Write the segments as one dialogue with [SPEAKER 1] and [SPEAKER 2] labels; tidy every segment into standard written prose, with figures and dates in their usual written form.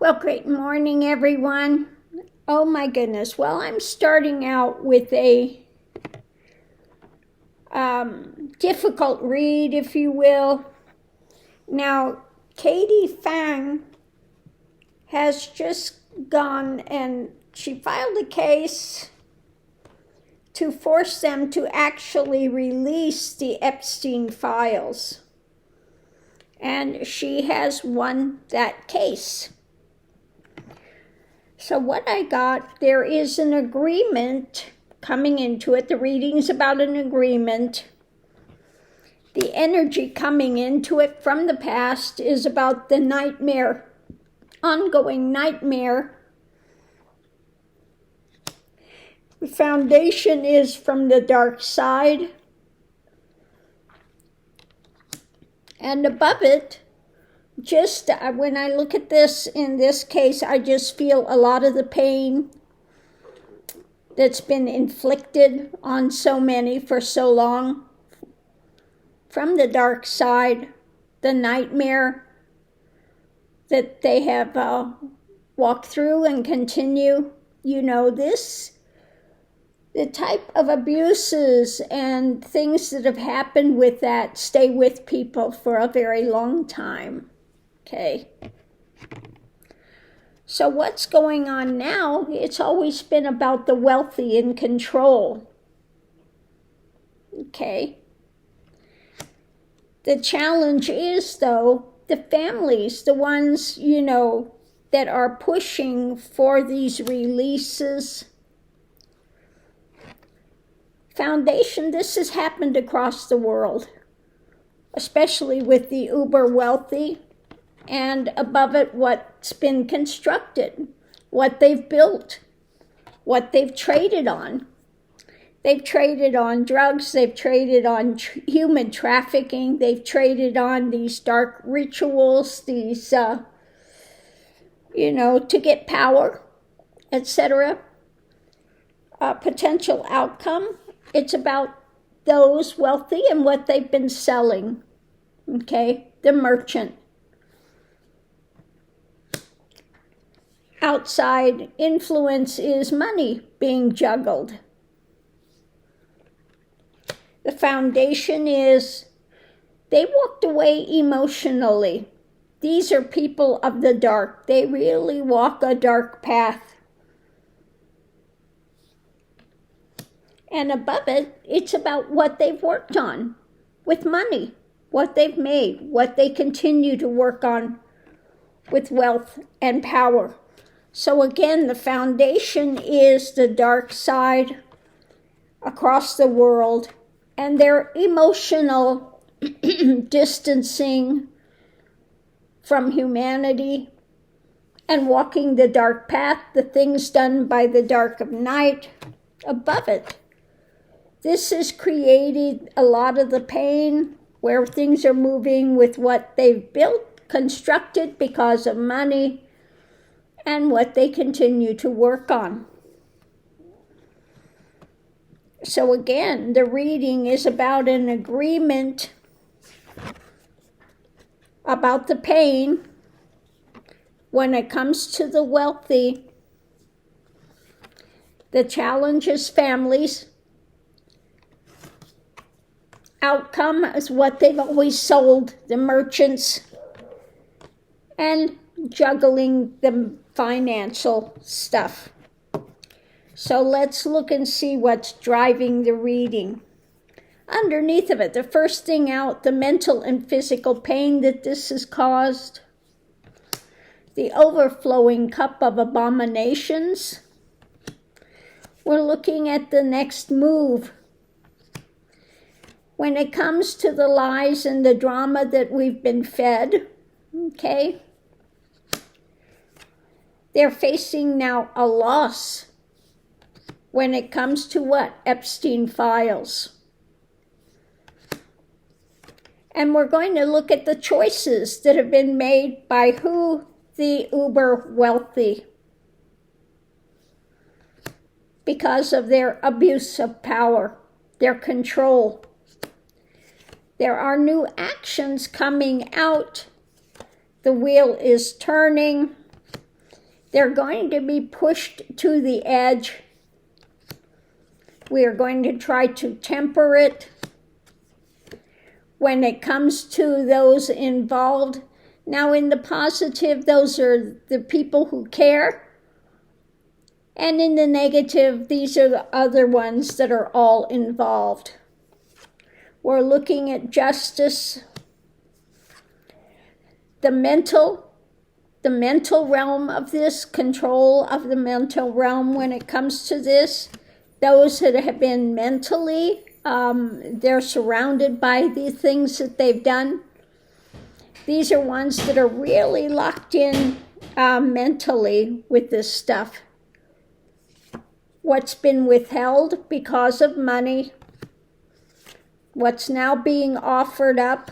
[SPEAKER 1] Well, great morning, everyone. Oh my goodness. Well, I'm starting out with a difficult read, if you will. Now, Katie Fang has just gone and she filed a case to force them to actually release the Epstein files. And she has won that case. So what I got, there is an agreement coming into it. The reading's about an agreement. The energy coming into it from the past is about the nightmare, ongoing nightmare. The foundation is from the dark side. And above it, just when I look at this, in this case, I just feel a lot of the pain that's been inflicted on so many for so long. From the dark side, the nightmare that they have walked through and continue. You know, this, the type of abuses and things that have happened with that stay with people for a very long time. Okay. So what's going on now? It's always been about the wealthy in control. Okay. The challenge is, though, the families, the ones, you know, that are pushing for these releases. Foundation, this has happened across the world, especially with the uber wealthy. And above it, what's been constructed, what they've built, what they've traded on. They've traded on drugs, they've traded on human trafficking, they've traded on these dark rituals, these, you know, to get power, etc. Potential outcome, it's about those wealthy and what they've been selling, okay, the merchant. Outside influence is money being juggled. The foundation is they walked away emotionally. These are people of the dark. They really walk a dark path. And above it, it's about what they've worked on with money, what they've made, what they continue to work on with wealth and power. So again, the foundation is the dark side across the world, and their emotional distancing from humanity and walking the dark path, the things done by the dark of night. Above it, this has created a lot of the pain where things are moving with what they've built, constructed because of money, and what they continue to work on. So again, the reading is about an agreement about the pain when it comes to the wealthy. The challenge is families. Outcome is what they've always sold, the merchants, and juggling the financial stuff. So let's look and see what's driving the reading. Underneath of it, the first thing out, the mental and physical pain that this has caused. The overflowing cup of abominations. We're looking at the next move. When it comes to the lies and the drama that we've been fed, okay? They're facing now a loss when it comes to what? Epstein files. And we're going to look at the choices that have been made by who? The uber wealthy. Because of their abuse of power, their control. There are new actions coming out. The wheel is turning. They're going to be pushed to the edge. We are going to try to temper it. When it comes to those involved, now in the positive, those are the people who care. And in the negative, these are the other ones that are all involved. We're looking at justice, the mental realm of this, control of the mental realm when it comes to this. Those that have been mentally, they're surrounded by the things that they've done. These are ones that are really locked in mentally with this stuff. What's been withheld because of money, what's now being offered up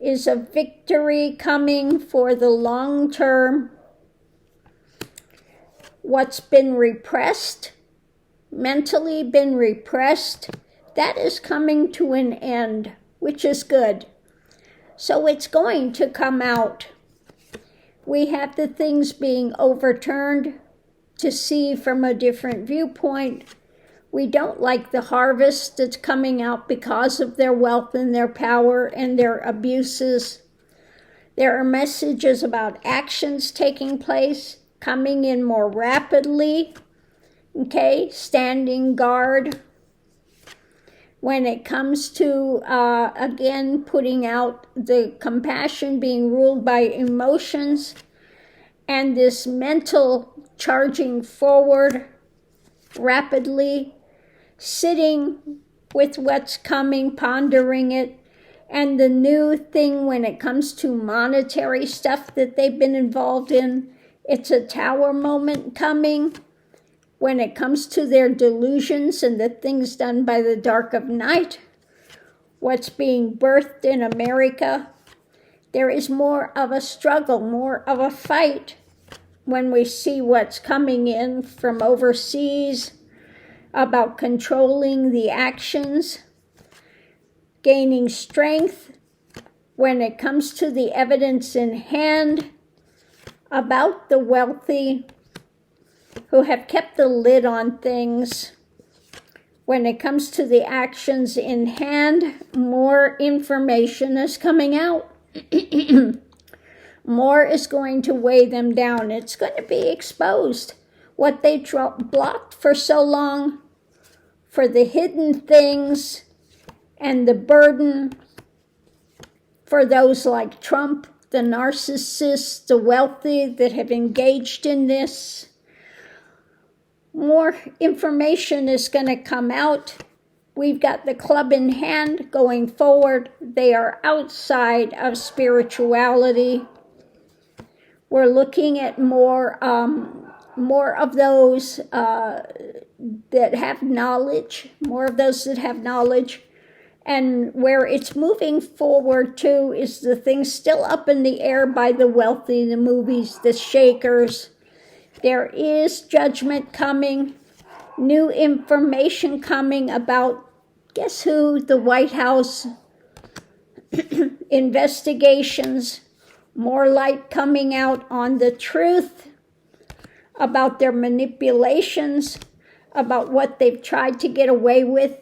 [SPEAKER 1] is a victory coming for the long term. What's been repressed, mentally been repressed, that is coming to an end, which is good. So it's going to come out. We have the things being overturned to see from a different viewpoint. We don't like the harvest that's coming out because of their wealth and their power and their abuses. There are messages about actions taking place, coming in more rapidly, okay, standing guard. When it comes to, again, putting out the compassion, being ruled by emotions, and this mental charging forward rapidly, sitting with what's coming, pondering it, and the new thing when it comes to monetary stuff that they've been involved in, it's a tower moment coming. When it comes to their delusions and the things done by the dark of night, what's being birthed in America, there is more of a struggle, more of a fight when we see what's coming in from overseas about controlling the actions, gaining strength when it comes to the evidence in hand about the wealthy who have kept the lid on things. When it comes to the actions in hand, more information is coming out. More is going to weigh them down. It's going to be exposed. What they blocked for so long, for the hidden things and the burden for those like Trump, the narcissists, the wealthy that have engaged in this. More information is going to come out. We've got the club in hand going forward. They are outside of spirituality. We're looking at more of those that have knowledge, and where it's moving forward to is the things still up in the air by the wealthy, the movies, the shakers. There is judgment coming, new information coming about, guess who? The White House, investigations, more light coming out on the truth about their manipulations, about what they've tried to get away with,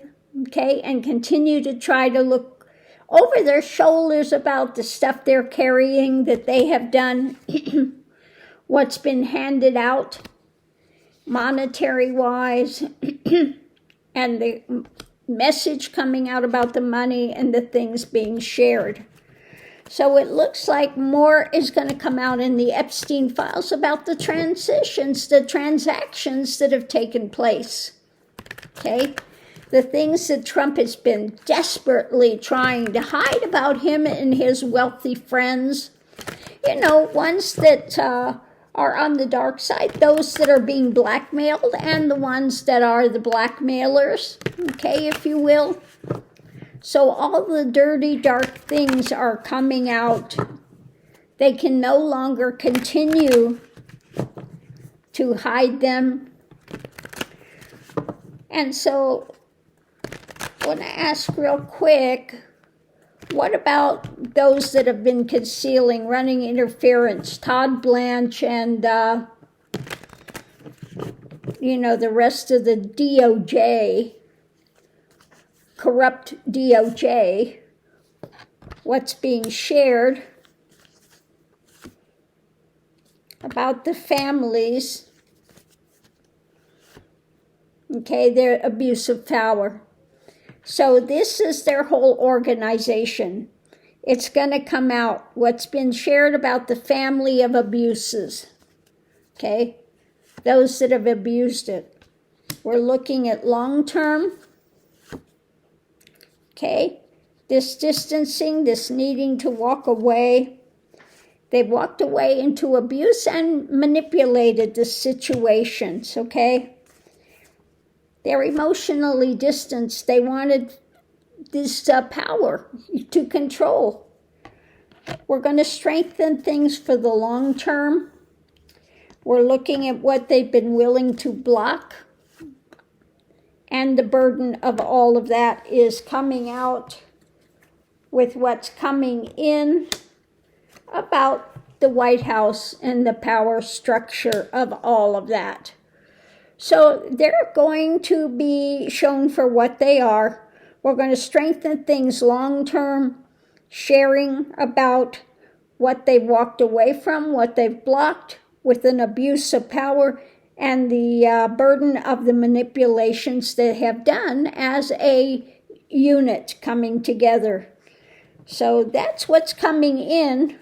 [SPEAKER 1] okay, and continue to try to look over their shoulders about the stuff they're carrying that they have done. What's been handed out monetary-wise, and the message coming out about the money and the things being shared. So it looks like more is going to come out in the Epstein files about the transitions, the transactions that have taken place, okay? The things that Trump has been desperately trying to hide about him and his wealthy friends, you know, ones that are on the dark side, those that are being blackmailed, and the ones that are the blackmailers, okay, if you will. So all the dirty, dark things are coming out. They can no longer continue to hide them. And so I want to ask real quick, what about those that have been concealing, running interference, Todd Blanche and the rest of the DOJ, corrupt DOJ, what's being shared about the families, okay, their abuse of power. So this is their whole organization. It's going to come out, what's been shared about the family of abuses, okay, those that have abused it. We're looking at long-term, okay, this distancing, this needing to walk away. They walked away into abuse and manipulated the situations, okay? They're emotionally distanced. They wanted this power to control. We're going to strengthen things for the long term. We're looking at what they've been willing to block. And the burden of all of that is coming out with what's coming in about the White House and the power structure of all of that. So they're going to be shown for what they are. We're going to strengthen things long-term, sharing about what they've walked away from, what they've blocked with an abuse of power, and the burden of the manipulations they have done as a unit coming together. So that's what's coming in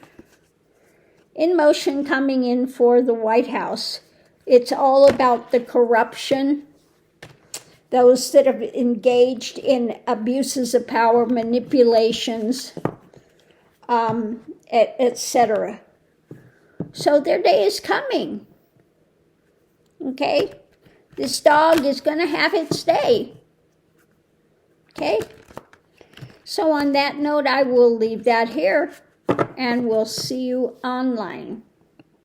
[SPEAKER 1] motion coming in for the White House. It's all about the corruption, those that have engaged in abuses of power, manipulations, etc. So their day is coming. Okay? This dog is going to have its day. Okay? So on that note, I will leave that here, and we'll see you online.